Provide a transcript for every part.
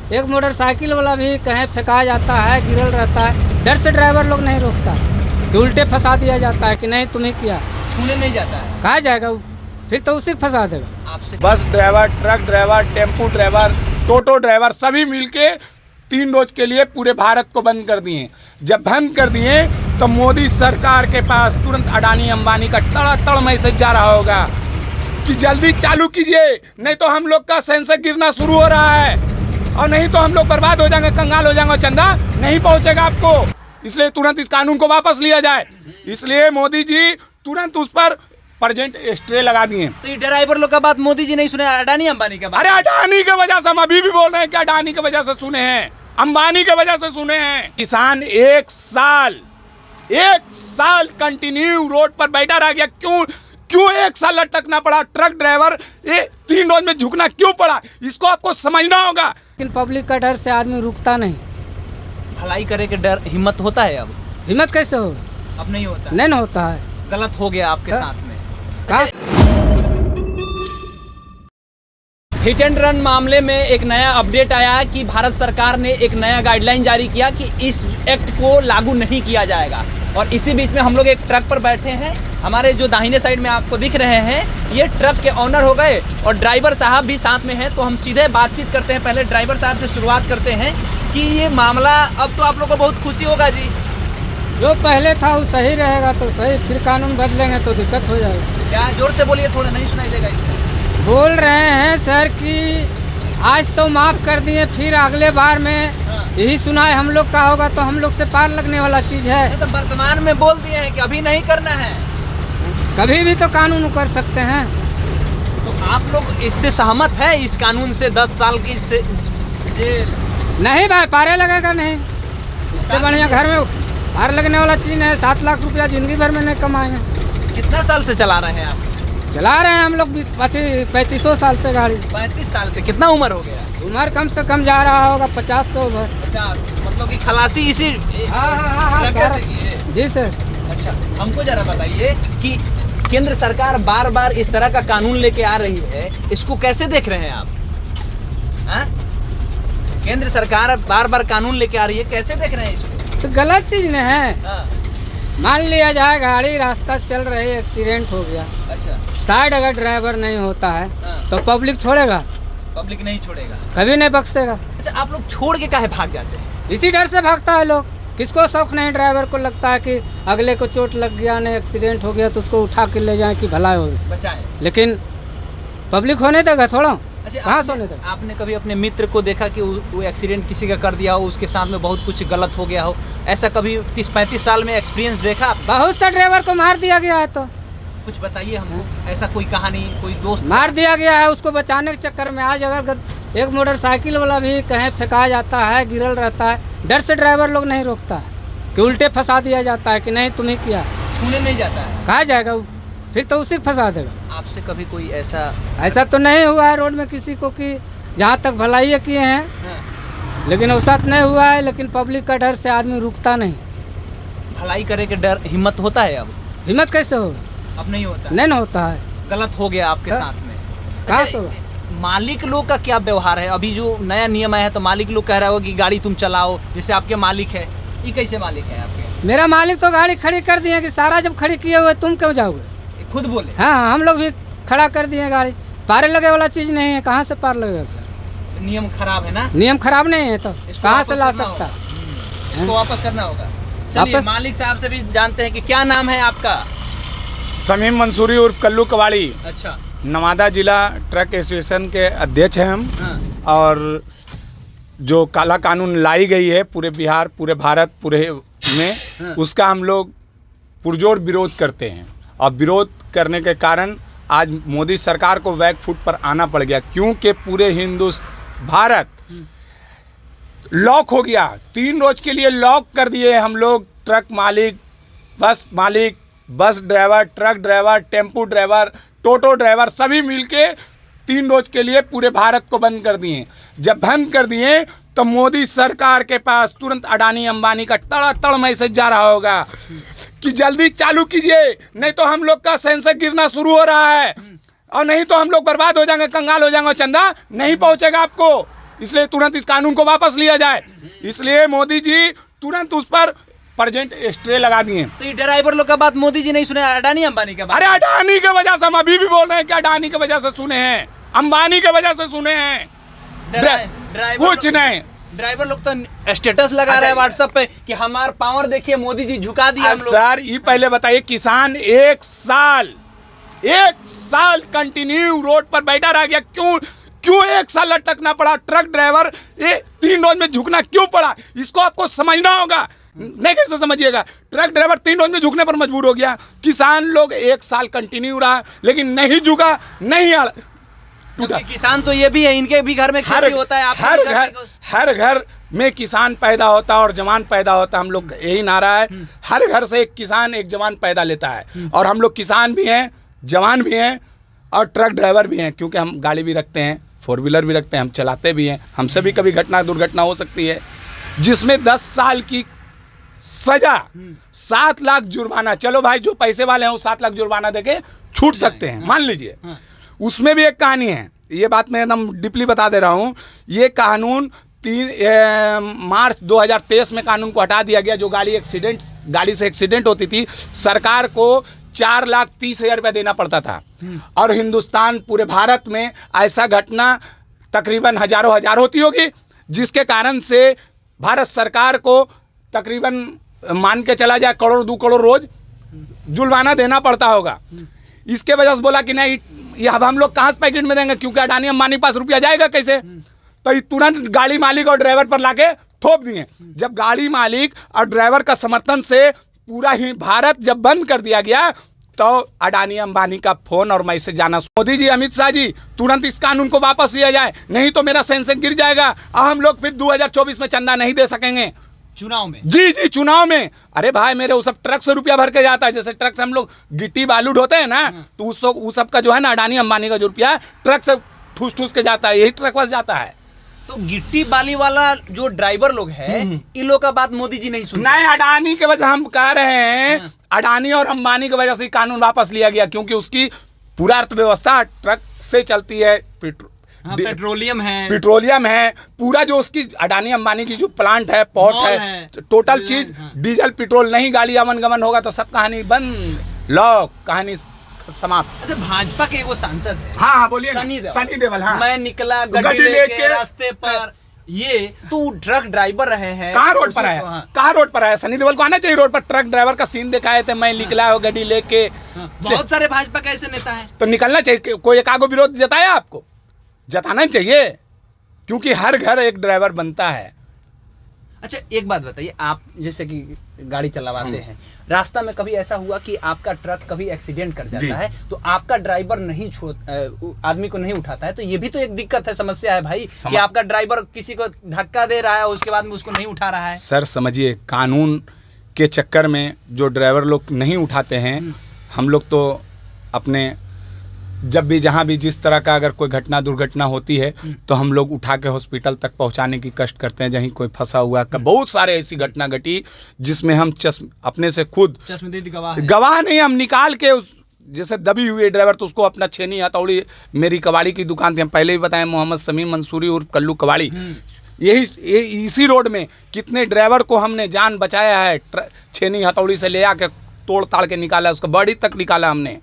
एक मोटरसाइकिल वाला भी कहीं फेंका जाता है, गिरल रहता है, डर से ड्राइवर लोग नहीं रोकता कि उल्टे फंसा दिया जाता है कि नहीं तुम्हें किया, छूने नहीं जाता है। कहा जाएगा वो, फिर तो उसी को फंसा देगा। आपसे bus driver, truck driver, tempo driver, toto driver सभी मिलके 3 रोज के लिए पूरे भारत को बंद कर दिए। जब बंद कर दिए तो मोदी सरकार के पास तुरंत अडानी अंबानी का तड़ मैसेज जा रहा होगा कि जल्दी चालू कीजिए, नहीं तो हम लोग का सेंसर गिरना शुरू हो रहा है और नहीं तो हम लोग बर्बाद हो जाएंगे, कंगाल हो जाएंगे, चंदा नहीं पहुंचेगा आपको। इसलिए तुरंत इस कानून को वापस लिया जाए। इसलिए मोदी जी तुरंत उस पर प्रेजेंट स्टे लगा दिए। तो ये ड्राइवर लोग का बात मोदी जी नहीं सुने, अडानी अंबानी का बात। अरे अडानी की वजह से हम अभी भी बोल रहे हैं कि अडानी की वजह से सुने हैं, अंबानी की वजह से सुने हैं। किसान एक साल कंटिन्यू रोड पर बैठा रह गया। क्यों 1 साल लटकना पड़ा? ट्रक ड्राइवर 3 रोज में झुकना क्यों पड़ा? इसको आपको समझना होगा। लेकिन पब्लिक का डर से आदमी रुकता नहीं। भलाई करे के डर हिम्मत होता है अब? हिम्मत कैसे हो? अब नहीं होता, नहीं ना होता है। गलत हो गया आपके साथ में। हिट एंड रन मामले में एक नया अपडेट आया है कि भारत सरकार ने एक नया गाइडलाइन जारी किया कि इस एक्ट को लागू नहीं किया जाएगा। और इसी बीच में हम लोग एक ट्रक पर बैठे हैं। हमारे जो दाहिने साइड में आपको दिख रहे हैं ये ट्रक के ऑनर हो गए और ड्राइवर साहब भी साथ में हैं। तो हम सीधे बातचीत करते हैं। पहले ड्राइवर साहब से शुरुआत करते हैं कि ये मामला, अब तो आप लोग को बहुत खुशी होगा जी। जो पहले था वो सही रहेगा तो सही, फिर कानून बदलेंगे तो दिक्कत हो जाएगी। क्या जोर से बोलिए, थोड़ा नहीं सुनाई देगा इसमें। बोल रहे हैं सर कि आज तो माफ़ कर दिए, फिर अगले बार में यही सुनाए हम लोग का होगा तो हम लोग से पार लगने वाला चीज़ है। तो वर्तमान में बोल दिए हैं कि अभी नहीं करना है, कभी भी तो कानून कर सकते हैं। तो आप लोग इससे सहमत है, इस कानून से 10 साल की जेल? नहीं भाई, पारे लगेगा नहीं। इससे बढ़िया घर में पार लगने वाला चीज़ है। 7 लाख रुपया जिंदगी भर में नहीं कमाएंगे। कितना साल से चला रहे हैं आप? चला रहे हैं हम लोग 3500 साल से गाड़ी। 35 साल से? कितना उम्र हो गया? उम्र कम से कम जा रहा होगा 50 से उम्र। 50? मतलब कि खलासी इसी हाँ, इलाके से की है? जी सर। अच्छा, हमको जरा बताइए कि केंद्र सरकार बार बार इस तरह का कानून लेके आ रही है, इसको कैसे देख रहे हैं आप? केंद्र सरकार बार बार कानून लेके आ रही है, कैसे देख रहे हैं इसको? तो गलत चीज न है। मान लिया जाए गाड़ी रास्ता चल रही, एक्सीडेंट हो गया। अच्छा, साइड अगर ड्राइवर नहीं होता है तो पब्लिक छोड़ेगा? पब्लिक नहीं छोड़ेगा, कभी नहीं बख्शेगा। अच्छा, आप लोग छोड़ के काहे भाग जाते हैं? इसी डर से भागता है लोग। किसको शौक नहीं? ड्राइवर को लगता है कि अगले को चोट लग गया, नहीं एक्सीडेंट हो गया तो उसको उठा के ले जाए कि भलाई हो, बचाएं। लेकिन पब्लिक होने देगा थोड़ा। अच्छा, कहाँ सोने देगा? आपने कभी अपने मित्र को देखा कि वो एक्सीडेंट किसी का कर दिया हो, उसके साथ में बहुत कुछ गलत हो गया हो? ऐसा कभी 30-35 साल में एक्सपीरियंस देखा? बहुत सा ड्राइवर को मार दिया गया है। तो कुछ बताइए हमको, ऐसा कोई कहानी, कोई दोस्त? मार दिया गया है उसको बचाने के चक्कर में। आज अगर एक मोटरसाइकिल वाला भी कहीं फेंका जाता है, गिरल रहता है, डर से ड्राइवर लोग नहीं रोकता है कि उल्टे फंसा दिया जाता है कि नहीं तुम्हें किया, छूने नहीं जाता है, कहा जाएगा वो, फिर तो उसी को फंसा देगा। आपसे कभी कोई ऐसा तो नहीं हुआ है रोड में किसी को कि जहाँ तक भलाई किए हैं, लेकिन वो साथ नहीं हुआ है। लेकिन पब्लिक का डर से आदमी रुकता नहीं। भलाई करे के डर हिम्मत होता है अब? हिम्मत कैसे होगा? अब नहीं होता, नहीं ना होता है। गलत हो गया आपके साथ में। कहाँ अच्छा, से होगा? मालिक लोग का क्या व्यवहार है? अभी जो नया नियम आया है तो मालिक लोग कह रहे हो कि गाड़ी तुम चलाओ, जैसे आपके मालिक है। ये कैसे मालिक है आपके? मेरा मालिक तो गाड़ी खड़ी कर दिए कि सारा जब खड़ी किए हुए तुम क्यों जाओगे? खुद बोले? हाँ, हम लोग भी खड़ा कर दिए गाड़ी। पारे लगे वाला चीज नहीं है, कहाँ से पार लगेगा सर? नियम खराब है ना? नियम खराब नहीं है तो कहाँ से ला सकता? इसको वापस करना होगा। चलिए मालिक साहब से भी जानते हैं कि क्या नाम है आपका? समीम मंसूरी उर्फ कल्लू कवाड़ी। अच्छा, नवादा जिला ट्रक एसोसिएशन के अध्यक्ष हैं हम। हाँ। और जो काला कानून लाई गई है पूरे बिहार, पूरे भारत, पूरे में, हाँ। उसका हम लोग पुरजोर विरोध करते हैं। और विरोध करने के कारण आज मोदी सरकार को बैक फुट पर आना पड़ गया, क्योंकि पूरे भारत लॉक हो गया। 3 रोज के लिए लॉक कर दिए हम लोग। ट्रक मालिक, bus driver, truck driver, tempo driver, toto driver सभी मिलके 3 रोज के लिए पूरे भारत को बंद कर दिए। जब बंद कर दिए तो मोदी सरकार के पास तुरंत अडानी अंबानी का तड़ मैसेज जा रहा होगा कि जल्दी चालू कीजिए, नहीं तो हम लोग का सेंसर गिरना शुरू हो रहा है और नहीं तो हम लोग बर्बाद हो जाएंगे, कंगाल हो जाएंगे, चंदा नहीं पहुंचेगा आपको। इसलिए तुरंत इस कानून को वापस लिया जाए। इसलिए मोदी जी तुरंत उस पर प्रेजेंट स्टे लगा दिए। तो ये ड्राइवर लोग का बात मोदी जी नहीं सुने, अडानी अंबानी का बात। अरे अडानी की वजह से हम अभी भी बोल रहे हैं कि अडानी की वजह से सुने हैं, अंबानी की वजह से सुने हैं, कुछ नहीं। ड्राइवर लोग तो स्टेटस लगा रहे हैं व्हाट्सएप पे कि हमारा पावर देखिए मोदी जी झुका दिया हम लोग। सर ये पहले बताइए, किसान एक साल कंटिन्यू रोड पर बैठा रह गया, क्यों एक साल लटकना पड़ा? ट्रक ड्राइवर ये 3 रोज में झुकना क्यों पड़ा? इसको आपको समझना होगा, नहीं कैसे समझिएगा। ट्रक ड्राइवर 3 रोज में झुकने पर मजबूर हो गया, किसान लोग 1 साल कंटिन्यू रहा लेकिन नहीं झुका, नहीं टूटा। किसान तो ये भी है, इनके भी घर में खेती होता है। हर घर में किसान पैदा होता है और जवान पैदा होता है। हम लोग यही नारा है, हर घर से एक किसान एक जवान पैदा लेता है। और हम लोग किसान भी हैं, जवान भी हैं और ट्रक ड्राइवर भी हैं, क्योंकि हम गाड़ी भी रखते हैं, 4 व्हीलर भी रखते हैं, हम चलाते भी हैं। हमसे भी कभी दुर्घटना हो सकती है, जिसमें 10 साल की सजा, 7 लाख जुर्माना। चलो भाई जो पैसे वाले हैं वो 7 लाख जुर्माना देके छूट सकते हैं, मान लीजिए। उसमें भी एक कहानी है, ये बात मैं एकदम डीपली बता दे रहा हूँ। ये कानून 3 मार्च 2023 में कानून को हटा दिया गया। जो गाड़ी से एक्सीडेंट होती थी, सरकार को 4,30,000 रुपया देना पड़ता था। और हिंदुस्तान पूरे भारत में ऐसा घटना तकरीबन हजारों होती होगी, जिसके कारण से भारत सरकार को तकरीबन मान के चला जाए 1 करोड़ 2 करोड़ रोज जुर्माना देना पड़ता होगा। इसके वजह से बोला कि नहीं, ये अब हम लोग कहाँ से पैकेट में देंगे, क्योंकि अडानी अंबानी के पास रुपया जाएगा कैसे। तो ये तुरंत गाड़ी मालिक और ड्राइवर पर लाके थोप दिए। जब गाड़ी मालिक और ड्राइवर का समर्थन से पूरा ही भारत जब बंद कर दिया गया, तो अडानी अंबानी का फोन और मैसेज जाना। मोदी जी, अमित शाह जी, तुरंत इस कानून को वापस लिया जाए, नहीं तो मेरा सेंसेक्स गिर जाएगा और हम लोग फिर 2024 में चंदा नहीं दे सकेंगे चुनाव में। जी चुनाव में। अरे भाई मेरे वो सब ट्रक से रुपया भर के जाता है, जैसे ट्रक से हम लोग गिट्टी बालू ढोते हैं ना, तो उस सब का जो है ना, अडानी अंबानी का जो रुपया ट्रक से ठूस के जाता है, यही ट्रक बस जाता है। तो गिट्टी बाली वाला जो ड्राइवर लोग है, इन लोग का बात मोदी जी नहीं सुनते। नहीं, अडानी के वजह हम कह रहे हैं, अडानी और अंबानी की वजह से कानून वापस लिया गया, क्योंकि उसकी पूरा अर्थव्यवस्था ट्रक से चलती है। पेट्रोलियम है पूरा, जो उसकी अडानी अंबानी की जो प्लांट है, पोर्ट है, टोटल चीज डीजल पेट्रोल। नहीं गाड़ी आवन गमन होगा तो सब कहानी बंद, लॉक, कहानी समाप्त। अच्छा, भाजपा के वो सांसद है, हाँ बोलिए, सनी देओल। हाँ, मैं निकला गड्डी लेके रास्ते पर, ये तो ट्रक ड्राइवर रहे हैं। कहाँ रोड पर आया, कहाँ रोड पर आया? सनी देओल को आना चाहिए रोड पर। ट्रक ड्राइवर का सीन दिखाए थे, मैं निकला हो गड्डी लेके। बहुत सारे भाजपा के ऐसे नेता है, तो निकलना चाहिए। कोई एक आगो विरोध जताया? आपको जताना चाहिए, क्योंकि हर घर एक ड्राइवर बनता है। अच्छा, एक बात बताइए, आप जैसे कि गाड़ी चलावाते हैं, रास्ता में कभी ऐसा हुआ कि आपका ट्रक कभी एक्सीडेंट कर जाता है, तो आपका ड्राइवर नहीं आदमी को नहीं उठाता है, तो ये भी तो एक दिक्कत है, समस्या है भाई, कि आपका ड्राइवर किसी को धक्का दे रहा है, उसके बाद में उसको नहीं उठा रहा है। सर समझिए, कानून के चक्कर में जो ड्राइवर लोग नहीं उठाते हैं, हम लोग तो अपने जब भी जहाँ भी जिस तरह का अगर कोई दुर्घटना होती है, तो हम लोग उठा के हॉस्पिटल तक पहुँचाने की कष्ट करते हैं। जहीं कोई फंसा हुआ, बहुत सारे ऐसी घटना घटी जिसमें हम अपने से खुद गवाह नहीं, हम निकाल के जैसे दबी हुई ड्राइवर, तो उसको अपना छेनी हथौड़ी, मेरी कबाड़ी की दुकान थी, हम पहले ही बताएं, मोहम्मद समीम मंसूरी उर्फ कल्लू कबाड़ी, इसी रोड में कितने ड्राइवर को हमने जान बचाया है। छेनी हथौड़ी से ले आके तोड़ ताड़ के निकाला, उसका बॉडी तक निकाला हमने।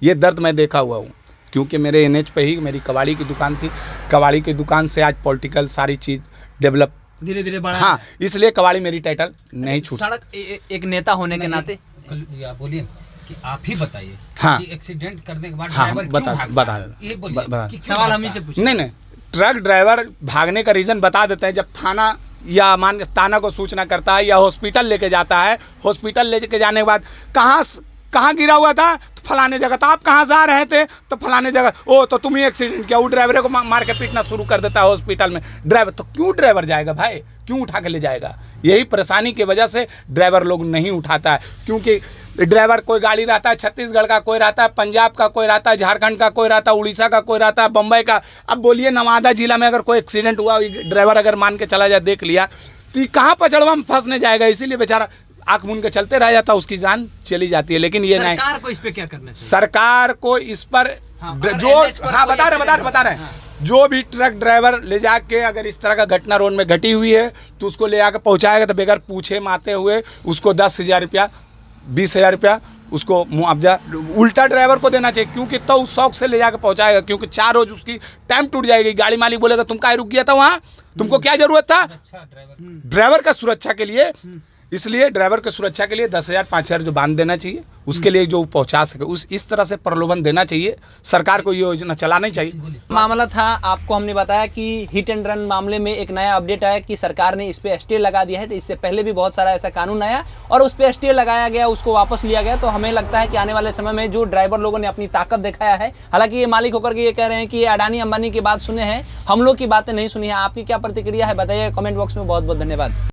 ये दर्द मैं देखा हुआ हूँ, क्योंकि मेरे NH पे ही मेरी कबाड़ी की दुकान थी। कबाड़ी की दुकान से आज पॉलिटिकल सारी चीज़ डेवलप धीरे बढ़ा। हाँ, इसलिए कबाड़ी मेरी टाइटल नहीं छूट। एक नेता होने के नाते बोलिए कि आप ही बताइए, हाँ, एक्सीडेंट करने के बाद हाँ, बता सवाल हम ही से पूछिए। नहीं, ट्रक ड्राइवर भागने का रीज़न बता देते हैं। जब थाना या थाना को सूचना करता है या हॉस्पिटल लेके जाता है, हॉस्पिटल लेके जाने के बाद कहाँ गिरा हुआ था, तो फलाने जगह। तो आप कहाँ से आ रहे थे, तो फलाने जगह। ओ, तो तुम ही एक्सीडेंट किया। वो ड्राइवर को मार के पीटना शुरू कर देता है हॉस्पिटल में। ड्राइवर तो क्यों ड्राइवर जाएगा भाई, क्यों उठा के ले जाएगा? यही परेशानी की वजह से ड्राइवर लोग नहीं उठाता है, क्योंकि ड्राइवर कोई गाड़ी रहता है छत्तीसगढ़ का, कोई रहता है पंजाब का, कोई रहता है झारखंड का, कोई रहता है उड़ीसा का, कोई रहता है बम्बई का। अब बोलिए नवादा जिला में अगर कोई एक्सीडेंट हुआ, ड्राइवर अगर मान के चला जाए, देख लिया, तो कहाँ पचड़वा में फंसने जाएगा। इसीलिए बेचारा आंख मूंद के चलते रह जाता, उसकी जान चली जाती है। लेकिन ये नहीं, सरकार को इस पे क्या करना चाहिए? सरकार को इस पर जो बता रहे जो भी ट्रक ड्राइवर ले जाके अगर इस तरह का घटना रोड में घटी हुई है तो उसको ले जाकर पहुँचाएगा तो बगैर पूछे माते हुए उसको 10,000 रुपया 20,000 रुपया उसको मुआवजा उल्टा ड्राइवर को देना चाहिए, क्योंकि तो उस शौक से ले जाकर पहुंचाएगा, क्योंकि 4 रोज उसकी टाइम टूट जाएगी। गाड़ी मालिक बोलेगा तुम काहे रुक गया था वहाँ, तुमको क्या जरूरत था? अच्छा ड्राइवर का सुरक्षा के लिए, इसलिए ड्राइवर की सुरक्षा के लिए 10,000 5,000 जो बांध देना चाहिए, उसके लिए जो पहुंचा सके उस इस तरह से प्रलोभन देना चाहिए। सरकार को ये योजना चलाना चाहिए। मामला था, आपको हमने बताया कि हिट एंड रन मामले में एक नया अपडेट आया कि सरकार ने इस पे स्टे लगा दिया है। तो इससे पहले भी बहुत सारा ऐसा कानून आया और उस पे स्टे लगाया गया, उसको वापस लिया गया। तो हमें लगता है कि आने वाले समय में जो ड्राइवर लोगों ने अपनी ताकत दिखाया है, हालांकि ये मालिक होकर के ये कह रहे हैं कि ये अडानी अंबानी की बात सुने हैं, हम लोग की बातें नहीं सुनी है। आपकी क्या प्रतिक्रिया है बताइए कमेंट बॉक्स में। बहुत बहुत धन्यवाद।